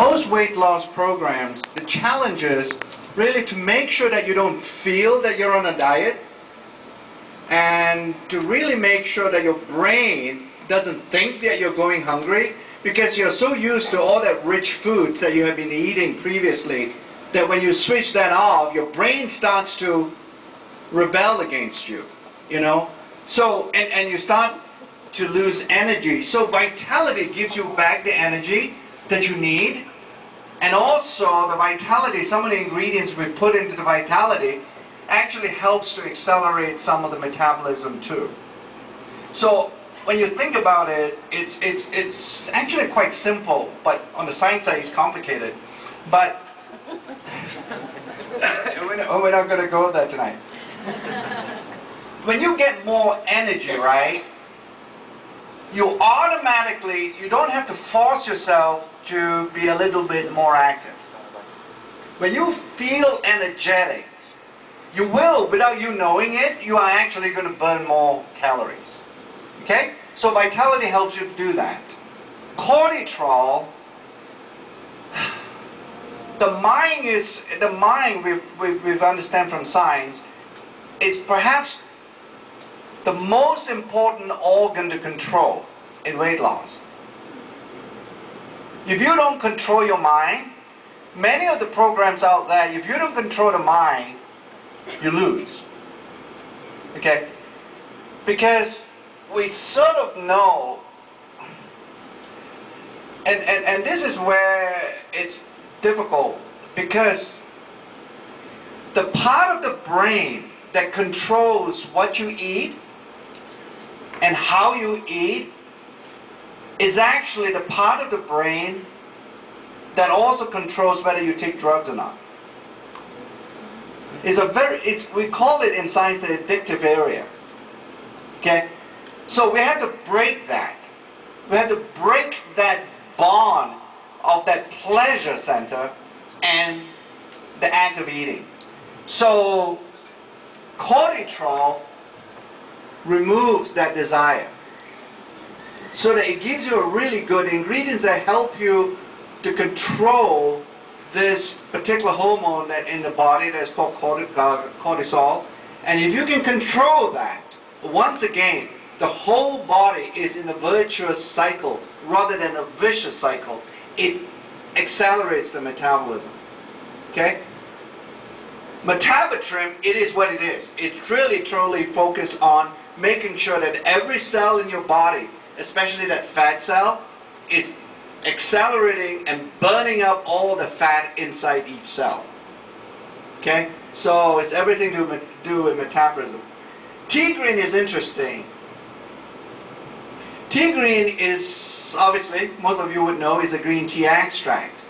Most weight loss programs, the challenge is really to make sure that you don't feel that you're on a diet, and to really make sure that your brain doesn't think that you're going hungry, because you're so used to all that rich foods that you have been eating previously that when you switch that off, your brain starts to rebel against you, you know. So, and you start to lose energy. So vitality gives you back the energy that you need. And also the vitality, some of the ingredients we put into the vitality actually helps to accelerate some of the metabolism too. So when you think about it, it's actually quite simple, but on the science side it's complicated. But we're not going to go there tonight. When you get more energy, right, you automatically, you don't have to force yourself to be a little bit more active. When you feel energetic, you will, without you knowing it, you are actually going to burn more calories. Okay? So vitality helps you to do that. Cortisol, the mind we've understand from science, is perhaps the most important organ to control in weight loss. If you don't control your mind, many of the programs out there, if you don't control the mind, you lose. Okay? Because we sort of know, and this is where it's difficult, because the part of the brain that controls what you eat and how you eat is actually the part of the brain that also controls whether you take drugs or not. We call it in science the addictive area. Okay? So we have to break that. We have to break that bond of that pleasure center and the act of eating. So cortisol removes that desire, so that it gives you a really good ingredients that help you to control this particular hormone that in the body that's called cortisol. And if you can control that, once again, the whole body is in a virtuous cycle rather than a vicious cycle. It accelerates the metabolism. Okay? Metabolism, it is what it is. It's really truly focused on making sure that every cell in your body, especially that fat cell, is accelerating and burning up all the fat inside each cell. Okay? So it's everything to do with metabolism. Tea green is interesting. Tea green is, obviously, most of you would know, is a green tea extract.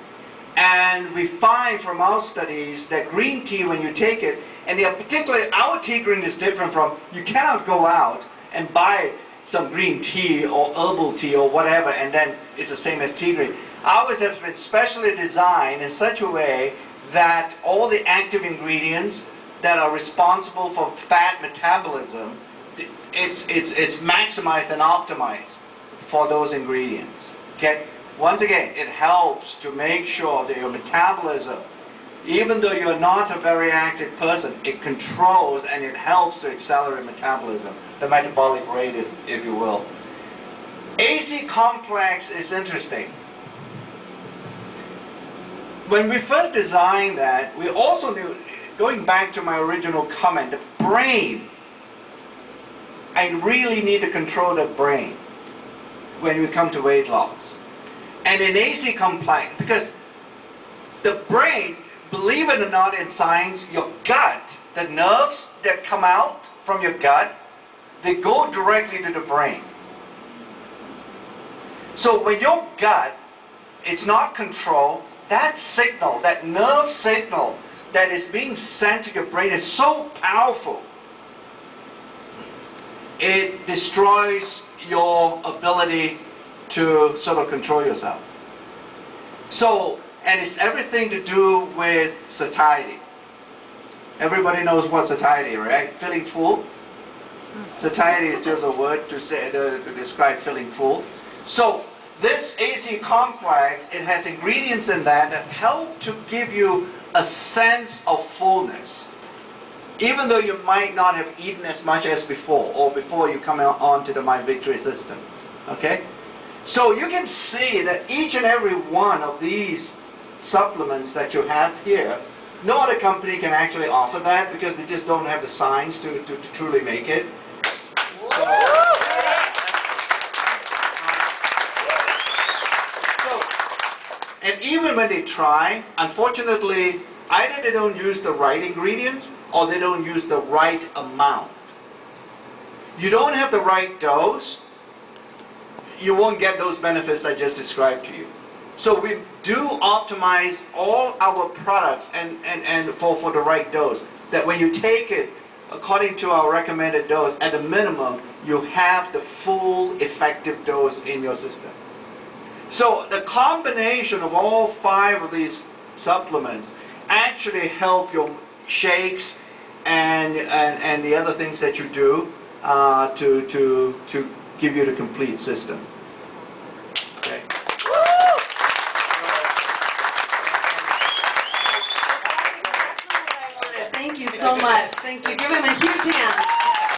And we find from our studies that green tea, when you take it, and particularly our tea green is different from, you cannot go out and buy some green tea or herbal tea or whatever and then it's the same as tea green. Ours has been specially designed in such a way that all the active ingredients that are responsible for fat metabolism, it's maximized and optimized for those ingredients. Okay? Once again, it helps to make sure that your metabolism, even though you're not a very active person, it controls and it helps to accelerate metabolism, the metabolic rate, if you will. AC complex is interesting. When we first designed that, we also knew, going back to my original comment, the brain, I really need to control the brain when we come to weight loss. And in AC complex, because the brain, believe it or not in science, your gut, the nerves that come out from your gut, they go directly to the brain. So when your gut is not controlled, that signal, that nerve signal that is being sent to your brain is so powerful. It destroys your ability to sort of control yourself. So, and it's everything to do with satiety. Everybody knows what satiety, right? Feeling full. Satiety is just a word to describe feeling full. So this AC complex, it has ingredients in that help to give you a sense of fullness. Even though you might not have eaten as much as before, or before you come on to the My Victory system. Okay? So you can see that each and every one of these supplements that you have here, no other company can actually offer that because they just don't have the science to truly make it. And even when they try, unfortunately, either they don't use the right ingredients or they don't use the right amount. You don't have the right dose, you won't get those benefits I just described to you. So we do optimize all our products and for the right dose. That when you take it according to our recommended dose, at a minimum, you have the full effective dose in your system. So the combination of all 5 of these supplements actually help your shakes and the other things that you do to give you the complete system. Okay. Thank you so much. Thank you. Give him a huge hand.